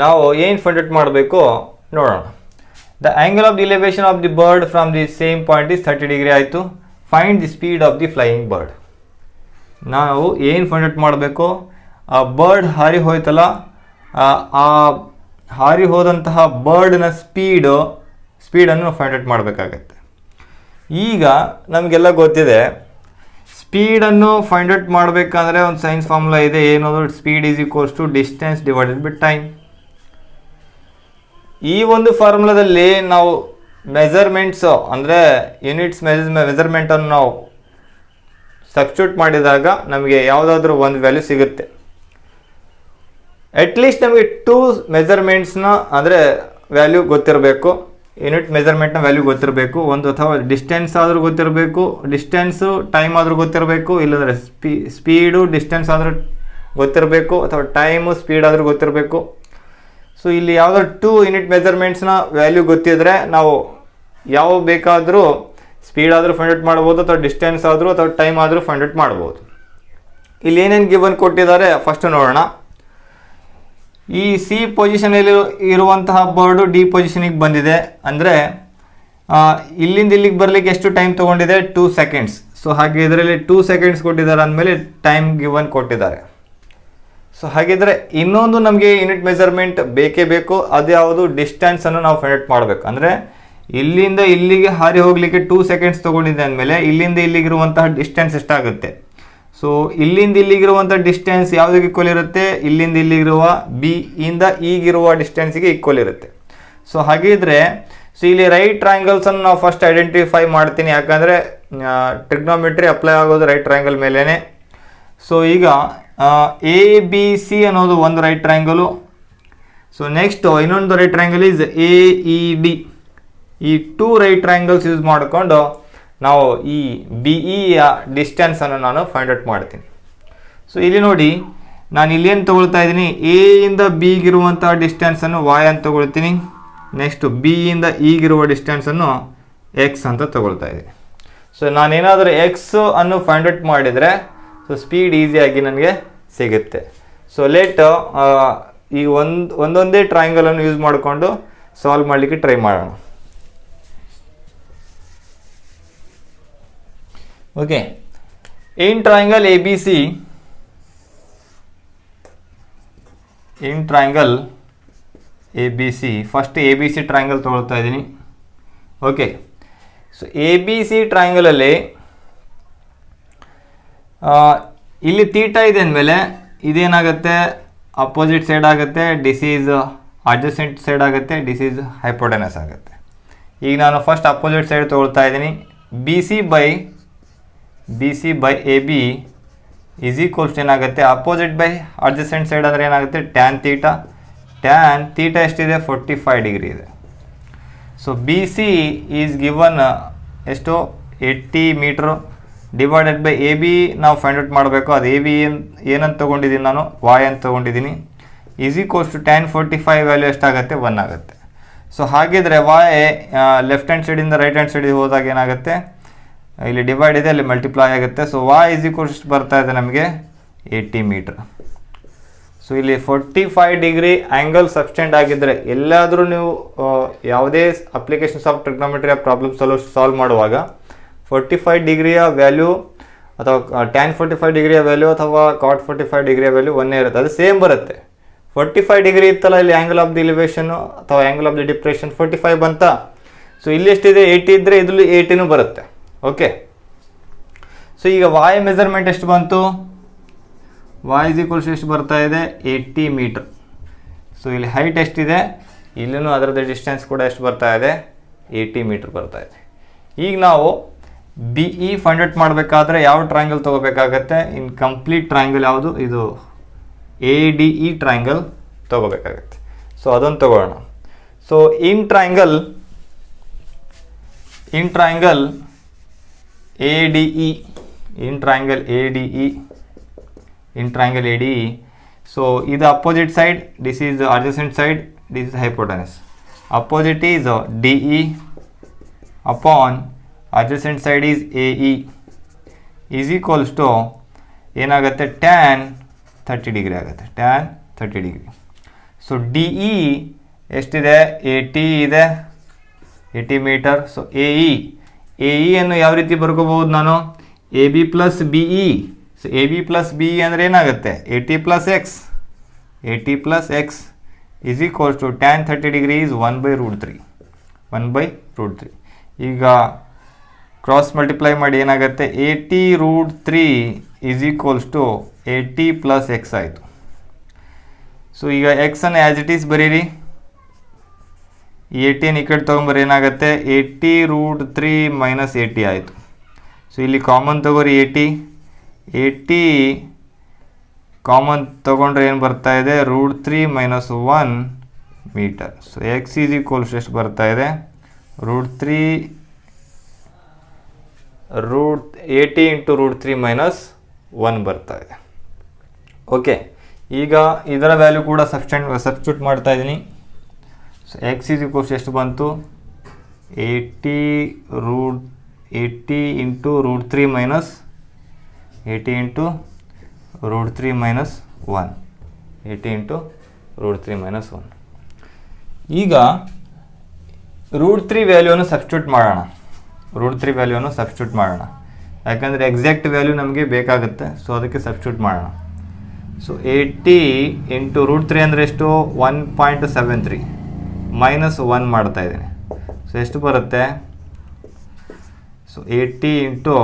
ನಾವು ಏನು ಫೈಂಡ್ ಔಟ್ ಮಾಡಬೇಕು ನೋಡೋಣ. The angle of the elevation of the bird from the same point is 30 degree ಆಯಿತು. Find the speed of the flying bird. ನಾವು ಏನು find out ಮಾಡಬೇಕು, ಆ ಬರ್ಡ್ ಹಾರಿ ಹೋಯ್ತಲ್ಲ, ಆ ಹಾರಿ ಹೋದಂತಹ ಬರ್ಡ್ನ ಸ್ಪೀಡನ್ನು ಫೈಂಡ್ ಔಟ್ ಮಾಡಬೇಕಾಗತ್ತೆ. ಈಗ ನಮಗೆಲ್ಲ ಗೊತ್ತಿದೆ, ಸ್ಪೀಡನ್ನು ಫೈಂಡ್ ಔಟ್ ಮಾಡಬೇಕಂದ್ರೆ ಒಂದು ಸೈನ್ಸ್ ಫಾರ್ಮುಲಾ ಇದೆ, ಏನದು? Speed is equals to distance divided by time. ಈ ಒಂದು ಫಾರ್ಮುಲಾದಲ್ಲಿ ನಾವು ಮೆಜರ್ಮೆಂಟ್ಸು ಅಂದರೆ ಯೂನಿಟ್ಸ್ ಮೆಜರ್ಮೆಂಟನ್ನು ನಾವು ಸಬ್ಸ್ಟಿಟ್ಯೂಟ್ ಮಾಡಿದಾಗ ನಮಗೆ ಯಾವುದಾದ್ರೂ ಒಂದು ವ್ಯಾಲ್ಯೂ ಸಿಗುತ್ತೆ. ಅಟ್ಲೀಸ್ಟ್ ನಮಗೆ 2 ಮೆಜರ್ಮೆಂಟ್ಸ್ನ ಅಂದರೆ ವ್ಯಾಲ್ಯೂ ಗೊತ್ತಿರಬೇಕು, ಯೂನಿಟ್ ಮೆಜರ್ಮೆಂಟ್ನ ವ್ಯಾಲ್ಯೂ ಗೊತ್ತಿರಬೇಕು. ಒಂದು ಅಥವಾ ಡಿಸ್ಟೆನ್ಸ್ ಆದರೂ ಗೊತ್ತಿರಬೇಕು, ಡಿಸ್ಟೆನ್ಸು ಟೈಮ್ ಆದರೂ ಗೊತ್ತಿರಬೇಕು, ಇಲ್ಲಾಂದರೆ ಸ್ಪೀಡು ಡಿಸ್ಟೆನ್ಸ್ ಆದರೂ ಗೊತ್ತಿರಬೇಕು, ಅಥವಾ ಟೈಮು ಸ್ಪೀಡ್ ಆದರೂ ಗೊತ್ತಿರಬೇಕು. ಸೊ ಇಲ್ಲಿ ಯಾವುದಾದ್ರು 2 ಯೂನಿಟ್ ಮೆಜರ್ಮೆಂಟ್ಸ್ನ ವ್ಯಾಲ್ಯೂ ಗೊತ್ತಿದ್ರೆ ನಾವು ಯಾವ ಬೇಕಾದರೂ ಸ್ಪೀಡ್ ಆದರೂ ಫೈಂಡ್ ಔಟ್ ಮಾಡ್ಬೋದು, ಅಥವಾ ಡಿಸ್ಟೆನ್ಸ್ ಆದರೂ ಅಥವಾ ಟೈಮ್ ಆದರೂ ಫೈಂಡ್ ಔಟ್ ಮಾಡ್ಬೋದು. ಇಲ್ಲಿ ಏನೇನು ಗಿವನ್ ಕೊಟ್ಟಿದ್ದಾರೆ ಫಸ್ಟ್ ನೋಡೋಣ. ಈ ಸಿ ಪೊಸಿಷನಲ್ಲಿ ಇರುವಂತಹ ಬರ್ಡು ಡಿ ಪೊಸಿಷನಿಗೆ ಬಂದಿದೆ ಅಂದರೆ ಇಲ್ಲಿಂದ ಇಲ್ಲಿಗೆ ಬರಲಿಕ್ಕೆ ಎಷ್ಟು ಟೈಮ್ ತೊಗೊಂಡಿದೆ? 2 ಸೆಕೆಂಡ್ಸ್. ಸೊ ಹಾಗೆ ಇದರಲ್ಲಿ 2 ಸೆಕೆಂಡ್ಸ್ ಕೊಟ್ಟಿದ್ದಾರೆ ಅಂದಮೇಲೆ ಟೈಮ್ ಗಿವನ್ ಕೊಟ್ಟಿದ್ದಾರೆ. ಸೊ ಹಾಗಿದ್ರೆ ಇನ್ನೊಂದು ನಮಗೆ ಯೂನಿಟ್ ಮೆಜರ್ಮೆಂಟ್ ಬೇಕೇ ಬೇಕು, ಅದು ಯಾವುದು? ಡಿಸ್ಟೆನ್ಸನ್ನು ನಾವು ಫೈಂಡ್ ಔಟ್ ಮಾಡಬೇಕು. ಅಂದರೆ ಇಲ್ಲಿಂದ ಇಲ್ಲಿಗೆ ಹಾರಿ ಹೋಗಲಿಕ್ಕೆ 2 ಸೆಕೆಂಡ್ಸ್ ತೊಗೊಂಡಿದೆ ಅಂದಮೇಲೆ ಇಲ್ಲಿಂದ ಇಲ್ಲಿಗಿರುವಂತಹ ಡಿಸ್ಟೆನ್ಸ್ ಎಷ್ಟಾಗುತ್ತೆ? ಸೊ ಇಲ್ಲಿಂದ ಇಲ್ಲಿಗಿರುವಂಥ ಡಿಸ್ಟೆನ್ಸ್ ಯಾವುದಕ್ಕೆ ಈಕ್ವಲ್ ಇರುತ್ತೆ? ಇಲ್ಲಿಂದ ಇಲ್ಲಿಗಿರುವ ಬಿ ಇಂದ ಈಗಿರುವ ಡಿಸ್ಟೆನ್ಸಿಗೆ ಈಕ್ವಲ್ ಇರುತ್ತೆ. ಸೊ ಹಾಗಿದ್ರೆ ಇಲ್ಲಿ ರೈಟ್ ಟ್ರಯಾಂಗಲ್ಸನ್ನು ನಾವು ಫಸ್ಟ್ ಐಡೆಂಟಿಫೈ ಮಾಡ್ತೀನಿ, ಯಾಕಂದರೆ ಟ್ರಿಗ್ನೋಮೆಟ್ರಿ ಅಪ್ಲೈ ಆಗೋದು ರೈಟ್ ಟ್ರಯಾಂಗಲ್ ಮೇಲೇ. ಸೊ ಈಗ ಎ ಬಿ ಸಿ ಅನ್ನೋದು ಒಂದು ರೈಟ್ ಟ್ರಯಾಂಗಲು. ಸೊ ನೆಕ್ಸ್ಟ್ ಇನ್ನೊಂದು right triangle is A E D. ಈ 2 ರೈಟ್ ಟ್ರಯಾಂಗಲ್ಸ್ ಯೂಸ್ ಮಾಡಿಕೊಂಡು ನಾವು ಈ ಬಿ ಇಯ ಡಿಸ್ಟೆನ್ಸನ್ನು ನಾನು ಫೈಂಡ್ ಔಟ್ ಮಾಡ್ತೀನಿ. ಸೊ ಇಲ್ಲಿ ನೋಡಿ, ನಾನು ಇಲ್ಲೇನು ತೊಗೊಳ್ತಾ ಇದ್ದೀನಿ? ಎ ಇಂದ ಬಿಗಿರುವಂಥ ಡಿಸ್ಟೆನ್ಸನ್ನು ವಾಯ್ ಅಂತ ತೊಗೊಳ್ತೀನಿ. ನೆಕ್ಸ್ಟು ಬಿ ಇಂದ ಈಗಿರುವ ಡಿಸ್ಟೆನ್ಸನ್ನು ಎಕ್ಸ್ ಅಂತ ತೊಗೊಳ್ತಾ ಇದ್ದೀನಿ. ಸೊ ನಾನೇನಾದರೂ ಎಕ್ಸ್ ಅನ್ನು ಫೈಂಡ್ ಔಟ್ ಮಾಡಿದರೆ ಸೊ ಸ್ಪೀಡ್ ಈಸಿಯಾಗಿ ನನಗೆ ಸಿಗುತ್ತೆ. ಸೊ ಈ ಒಂದೊಂದೇ ಟ್ರಯಾಂಗಲನ್ನು ಯೂಸ್ ಮಾಡಿಕೊಂಡು ಸಾಲ್ವ್ ಮಾಡಲಿಕ್ಕೆ ಟ್ರೈ ಮಾಡೋಣ. Okay, in triangle A B C, first A B C triangle ತೊಗೊಳ್ತಾ ಇದ್ದೀನಿ. Okay, so A B C ಟ್ರಯಾಂಗಲಲ್ಲಿ ಇಲ್ಲಿ ತೀಟ ಇದೆ ಅಂದಮೇಲೆ ಇದೇನಾಗುತ್ತೆ? ಅಪೋಸಿಟ್ ಸೈಡ್ ಆಗುತ್ತೆ, ದಿಸ್ ಈಸ್ ಅಡ್ಜಸೆಂಟ್ ಸೈಡ್ ಆಗುತ್ತೆ, ದಿಸ್ ಈಸ್ ಹೈಪೋಟೆನಸ್ ಆಗುತ್ತೆ. ಈಗ ನಾನು ಫಸ್ಟ್ ಅಪೋಸಿಟ್ ಸೈಡ್ ತೊಗೊಳ್ತಾ ಇದ್ದೀನಿ. B C by A B is equals ಏನಾಗುತ್ತೆ? ಅಪೋಸಿಟ್ ಬೈ ಅಡ್ಜಸೆಂಟ್ ಸೈಡ್ ಅಂದರೆ ಏನಾಗುತ್ತೆ? ಟ್ಯಾನ್ ತೀಟ ಎಷ್ಟಿದೆ? 45 ಡಿಗ್ರಿ ಇದೆ. So B C is given ಎಷ್ಟು? 80 metre divided by A B ನಾವು ಫೈಂಡ್ ಔಟ್ ಮಾಡಬೇಕು. ಅದು ಎ ಬಿ ಏನಂತ ತೊಗೊಂಡಿದ್ದೀನಿ ನಾನು? ವಾಯ್ ಅಂತ ತೊಗೊಂಡಿದ್ದೀನಿ. Is equals to tan 45 value ಎಷ್ಟಾಗುತ್ತೆ? 1 ಆಗುತ್ತೆ. ಸೊ ಹಾಗಿದ್ರೆ ವಾಯ್ ಲೆಫ್ಟ್ ಹ್ಯಾಂಡ್ ಸೈಡಿಂದ ರೈಟ್ ಹ್ಯಾಂಡ್ ಸೈಡಿಗೆ ಹೋದಾಗ ಏನಾಗುತ್ತೆ? ಇಲ್ಲಿ ಡಿವೈಡ್ ಇದೆ, ಅಲ್ಲಿ ಮಲ್ಟಿಪ್ಲೈ ಆಗುತ್ತೆ. ಸೊ ವಾಯ್ ಈಸ್ ಈಕ್ವಲ್ಸ್ ಬರ್ತಾ ಇದೆ ನಮಗೆ 80 ಮೀಟ್ರ್. ಸೊ ಇಲ್ಲಿ 45 ಡಿಗ್ರಿ ಆ್ಯಂಗಲ್ ಸಬ್ಸ್ಟೆಂಡ್ ಆಗಿದ್ದರೆ ಎಲ್ಲಾದರೂ ನೀವು ಯಾವುದೇ applications of trigonometry problem solve ಮಾಡುವಾಗ 45 ಡಿಗ್ರಿಯ ವ್ಯಾಲ್ಯೂ ಅಥವಾ ಟ್ಯಾನ್ 45 ಡಿಗ್ರಿಯ ವ್ಯಾಲ್ಯೂ ಅಥವಾ ಕಾಟ್ 45 ಡಿಗ್ರಿಯ ವ್ಯಾಲ್ಯೂ ಒಂದೇ ಇರುತ್ತೆ, ಅದು ಸೇಮ್ ಬರುತ್ತೆ. 45 ಡಿಗ್ರಿ ಇತ್ತಲ್ಲ ಇಲ್ಲಿ ಆ್ಯಂಗಲ್ ಆಫ್ ದಿ ಎಲಿವೇಷನ್ನು ಅಥವಾ ಆ್ಯಂಗಲ್ ಆಫ್ ದಿ ಡಿಪ್ರೆಷನ್ 45 ಬಂತ. ಸೊ ಇಲ್ಲಿ ಎಷ್ಟಿದೆ? 80 ಇದ್ದರೆ ಇದರಲ್ಲಿ 80 ಬರುತ್ತೆ. ಓಕೆ, ಸೊ ಈಗ ವಾಯ್ ಮೆಜರ್ಮೆಂಟ್ ಎಷ್ಟು ಬಂತು? ವಾಯ್ ಇಸ್ ಈಕ್ವಲ್ಸ್ ಎಷ್ಟು ಬರ್ತಾ ಇದೆ? 80 ಮೀಟ್ರ್. ಸೊ ಇಲ್ಲಿ ಹೈಟ್ ಎಷ್ಟಿದೆ? ಇಲ್ಲೂ ಅದರದ್ದು ಡಿಸ್ಟೆನ್ಸ್ ಕೂಡ ಎಷ್ಟು ಬರ್ತಾ ಇದೆ? 80 ಮೀಟ್ರ್ ಬರ್ತಾ ಇದೆ. ಈಗ ನಾವು ಬಿ ಇ ಫೈಂಡ್ ಔಟ್ ಮಾಡಬೇಕಾದ್ರೆ ಯಾವ ಟ್ರಯಾಂಗಲ್ ತೊಗೋಬೇಕಾಗತ್ತೆ? ಇನ್ ಕಂಪ್ಲೀಟ್ ಟ್ರಯಾಂಗಲ್ ಯಾವುದು? ಇದು ಎ ಡಿ ಇ ಟ್ರಯಾಂಗಲ್ ತೊಗೋಬೇಕಾಗತ್ತೆ. ಸೊ ಅದನ್ನು ತಗೊಳ್ಳೋಣ. So in triangle ADE, in triangle ADE. So is the opposite side, this is the adjacent side, this is hypotenuse. Opposite is DE upon adjacent side is AE is equals to ಏನಾಗುತ್ತೆ? tan 30 degree ಆಗುತ್ತೆ, tan 30 degree. So DE ಎಷ್ಟಿದೆ? 80 ಇದೆ, 80 metre. So AE ಅನ್ನು ಯಾವ ರೀತಿ ಬರ್ಕೋಬಹುದು ನಾನು? AB plus BE. So AB plus BE ಅಂದರೆ ಏನಾಗುತ್ತೆ? 80 plus X is equals to tan 30 degree is 1/√3 1/√3. ಈಗ ಕ್ರಾಸ್ ಮಲ್ಟಿಪ್ಲೈ ಮಾಡಿ ಏನಾಗುತ್ತೆ 80√3 is equals to 80 plus X ಆಯಿತು. ಸೊ ಈಗ ಎಕ್ಸನ್ನು ಆ್ಯಸ್ ಇಟ್ ಈಸ್ ಬರೀರಿ, 80 ಈ ಕಡೆ ತೊಗೊಂಬರ್ರಿ, ಏನಾಗುತ್ತೆ 80√3 ಮೈನಸ್ 80 ಆಯಿತು. ಸೊ ಇಲ್ಲಿ ಕಾಮನ್ ತೊಗೋರಿ 80 ಕಾಮನ್ ತೊಗೊಂಡ್ರೆ ಏನು ಬರ್ತಾ ಇದೆ √3 minus 1 metre. So X is equals ಎಷ್ಟು ಬರ್ತಾ ಇದೆ √80 ಇಂಟು √3 ಮೈನಸ್ 1 ಬರ್ತಾ ಇದೆ. ಓಕೆ, ಈಗ ಇದರ ವ್ಯಾಲ್ಯೂ ಕೂಡ ಸಬ್ಸ್ಟಿಟ್ಯೂಟ್ ಮಾಡ್ತಾ ಇದ್ದೀನಿ. ಸೊ ಎಕ್ಸ್ ಈಸ್ ಈಕ್ವಲ್ಸ್ ಎಷ್ಟು ಬಂತು 80 into √3 minus 80 into √3 minus 1 80 into √3 minus 1. ಈಗ √3 ವ್ಯಾಲ್ಯೂವನ್ನು ಸಬ್ಸ್ಟಿಟ್ಯೂಟ್ ಮಾಡೋಣ. √3 ವ್ಯಾಲ್ಯೂವನ್ನು ಸಬ್ಸ್ಟಿಟ್ಯೂಟ್ ಮಾಡೋಣ, ಯಾಕಂದರೆ ಎಕ್ಸಾಕ್ಟ್ ವ್ಯಾಲ್ಯೂ ನಮಗೆ ಬೇಕಾಗುತ್ತೆ. ಸೊ ಅದಕ್ಕೆ ಸಬ್ಸ್ಟಿಟ್ಯೂಟ್ ಮಾಡೋಣ. ಸೊ 80 ಇಂಟು √3 ಅಂದರೆ ಎಷ್ಟು 1.73 ಮೈನಸ್ 1 ಮಾಡ್ತಾ ಇದ್ದೀನಿ. ಸೊ ಎಷ್ಟು ಬರುತ್ತೆ, ಸೊ 80 ಇಂಟು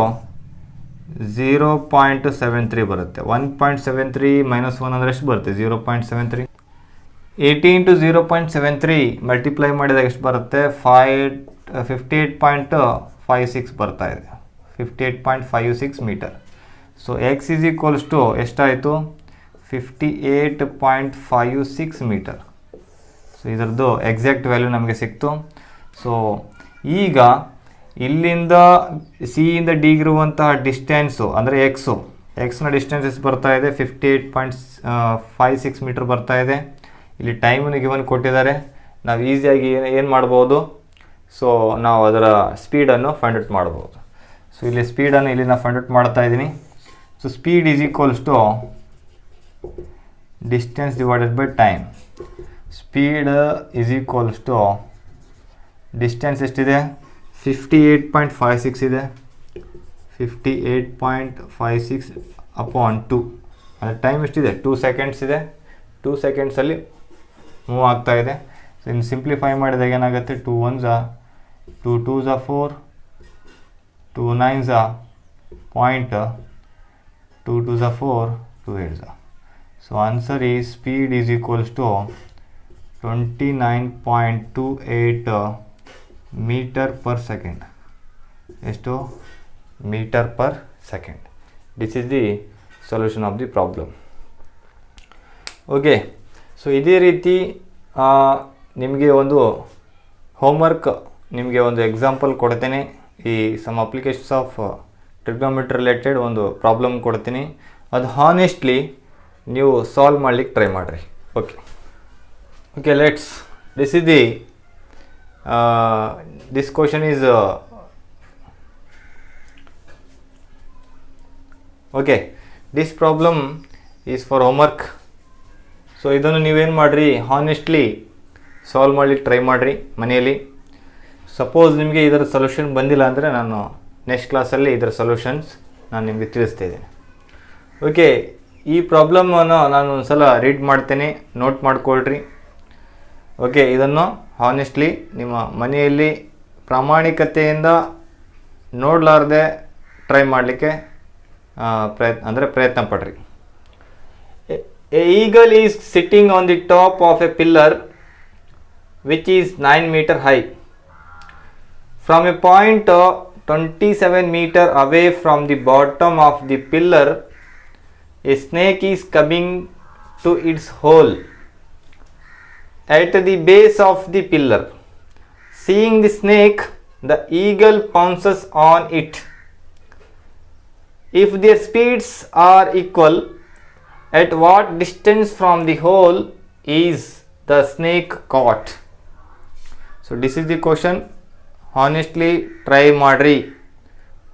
0.73 ಬರುತ್ತೆ. 1.73 ಮೈನಸ್ 1 ಅಂದರೆ ಎಷ್ಟು ಬರುತ್ತೆ 0.73. 80 ಇಂಟು 0.73 ಮಲ್ಟಿಪ್ಲೈ ಮಾಡಿದಾಗ ಎಷ್ಟು ಬರುತ್ತೆ 58.56 ಬರ್ತಾ ಇದೆ, 58.56 metre. So X is equals to ಎಷ್ಟಾಯಿತು 58.56 ಮೀಟರ್. ಸೊ ಇದರದ್ದು ಎಕ್ಸಾಕ್ಟ್ ವ್ಯಾಲ್ಯೂ ನಮಗೆ ಸಿಕ್ತು. ಸೊ ಈಗ ಇಲ್ಲಿಂದ ಸಿ ಇಂದ ಡಿಗಿರುವಂತಹ ಡಿಸ್ಟೆನ್ಸು ಅಂದರೆ ಎಕ್ಸ್ನ ಡಿಸ್ಟೆನ್ಸ್ ಎಷ್ಟು ಬರ್ತಾ ಇದೆ 58.56 ಮೀಟರ್ ಬರ್ತಾ ಇದೆ. ಇಲ್ಲಿ ಟೈಮನ್ನು ಗಿವನ್ ಕೊಟ್ಟಿದ್ದಾರೆ, ನಾವು ಈಸಿಯಾಗಿ ಏನು ಮಾಡ್ಬೋದು, ಸೊ ನಾವು ಅದರ ಸ್ಪೀಡನ್ನು ಫೈಂಡ್ ಔಟ್ ಮಾಡ್ಬೋದು. ಸೊ ಇಲ್ಲಿ ಸ್ಪೀಡನ್ನು ಇಲ್ಲಿ ನಾನು ಫೈಂಡ್ ಔಟ್ ಮಾಡ್ತಾ ಇದ್ದೀನಿ. So speed is equals to distance divided by time. Speed is equals to distance ಎಷ್ಟಿದೆ 58.56 ಇದೆ, 58.56 ಅಪಾನ್ 2 ಅಂದರೆ ಟೈಮ್ ಎಷ್ಟಿದೆ 2 ಸೆಕೆಂಡ್ಸ್ ಇದೆ. 2 ಸೆಕೆಂಡ್ಸಲ್ಲಿ ಮೂವ್ ಆಗ್ತಾ ಇದೆ. ಸೊ ಇನ್ನು ಸಿಂಪ್ಲಿಫೈ ಮಾಡಿದಾಗ ಏನಾಗುತ್ತೆ 2 1s 2 2s 4, 2 9s 0.2 2s 4, 2 8s. So answer is speed is equals to 29.28 meter per second. ಎಷ್ಟು meter per second. This is the solution of the problem. Okay, so ಇದೇ ರೀತಿ ನಿಮಗೆ ಒಂದು ಹೋಮ್ವರ್ಕ್, ನಿಮಗೆ ಒಂದು ಎಕ್ಸಾಂಪಲ್ ಕೊಡ್ತೇನೆ. ಈ some applications of trigonometry related ಒಂದು ಪ್ರಾಬ್ಲಮ್ ಕೊಡ್ತೀನಿ, ಅದು ಹಾನೆಸ್ಟ್ಲಿ ನೀವು ಸಾಲ್ವ್ ಮಾಡ್ಲಿಕ್ಕೆ ಟ್ರೈ ಮಾಡಿರಿ. Okay let's this is the this question is okay, this problem is for homework. So ಇದನ್ನು ನೀವೇನು ಮಾಡಿರಿ ಹಾನೆಸ್ಟ್ಲಿ ಸಾಲ್ವ್ ಮಾಡಲಿಕ್ಕೆ ಟ್ರೈ ಮಾಡಿರಿ ಮನೆಯಲ್ಲಿ. ಸಪೋಸ್ ನಿಮಗೆ ಇದರ ಸೊಲ್ಯೂಷನ್ ಬಂದಿಲ್ಲ ಅಂದರೆ ನಾನು ನೆಕ್ಸ್ಟ್ ಕ್ಲಾಸಲ್ಲಿ ಇದರ ಸೊಲ್ಯೂಷನ್ಸ್ ನಾನು ನಿಮಗೆ ತಿಳಿಸ್ತಾ ಇದ್ದೇನೆ. ಓಕೆ, ಈ ಪ್ರಾಬ್ಲಮನ್ನು ನಾನು ಒಂದು ಸಲ ರೀಡ್ ಮಾಡ್ತೇನೆ, ನೋಟ್ ಮಾಡ್ಕೊಳ್ರಿ. ಓಕೆ, ಇದನ್ನು ಹಾನೆಸ್ಟ್ಲಿ ನಿಮ್ಮ ಮನೆಯಲ್ಲಿ ಪ್ರಾಮಾಣಿಕತೆಯಿಂದ ನೋಡಲಾರ್ದೆ ಟ್ರೈ ಮಾಡಲಿಕ್ಕೆ ಪ್ರಯತ್ನ ಪಡ್ರಿ. A eagle is sitting on the top of a pillar which is 9 meter high. From a point 27 meter away from the bottom of the pillar, a snake is coming to its hole at the base of the pillar. Seeing the snake, the eagle pounces on it. If their speeds are equal, at what distance from the hole is the snake caught? So this is the question. Honestly try ಮಾಡ್ರಿ.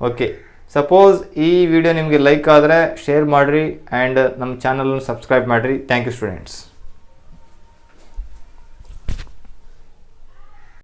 Okay, suppose ಈ video ನಿಮಗೆ like ಆದರೆ share ಮಾಡಿರಿ and ನಮ್ಮ ಚಾನಲನ್ನು subscribe ಮಾಡಿರಿ. Thank you students.